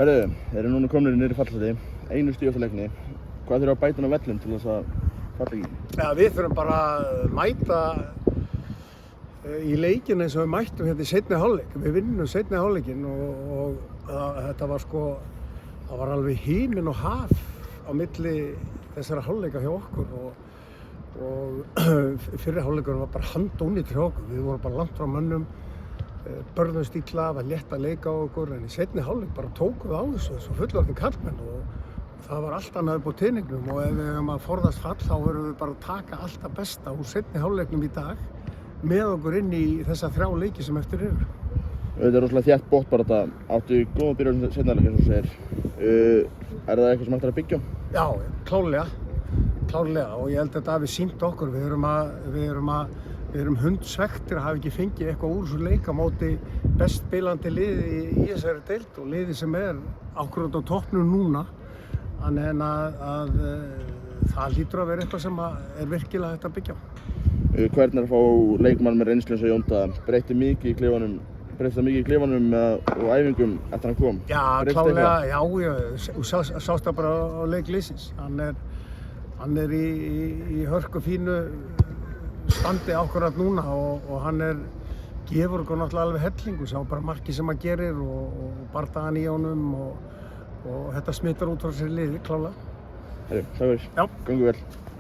Herru, þeir eru núna komnir niður í fallseti, einu stíu eftir leikni. Hvað þurfa að bæta á vellum til þess að falla ekki? Ja, við þurfum bara að mæta í leikinn eins og við mættum hérna í seinni hálfleik. Við vinnum seinni hálfleikinn og þetta var það var alveg himinn og haf á milli þessara hálfleika hjá okkur og fyrri hálfleikurinn var bara handónýtt hjá okkur. Við vorum bara langt frá mönnum, börðumst illa, var létt að leika á okkur, en í seinni hálfleik bara tókum við á þessu fullorðnir karlmenn og það var allt annað upp á teningnum og ef við höfum að forðast fall þá verðum við bara að taka allt það besta úr seinni hálfleiknum í dag með okkur inn í þessa 3 leiki sem eftir eru. Þetta er rosalega þétt botnbarátta, áttu góðan byrjun seinni hálfleik eins og segir. Er það eitthvað sem hægt er að byggja á? Já, klárlega og ég held að þetta hafi sýnt okkur. Við erum hundsvektir að hafa ekki fengið eitthvað úr þessu leik á móti best spilandi liði í þessari deild og liði sem er ákvörðandi á toppnum núna. Þannig að það hlýtur að vera eitthvað sem er virkilega hægt að byggja á. Hvernig er að fá leikmann með reynslu eins og Jón Daða? Breytti það mikið í klefanum og æfingum eftir hann kom? Já, klárlega, já, sást það bara á leik liðsins. Hann er í hörku fínu standi ákvörðat núna og hann gefur okkur náttúrulega alveg hellingu. Sá bara markið sem hann gerir og bardagan í honum og þetta smittar út frá sér liði, klárlega. Herru, takk fyrir. Já. Gangi vel.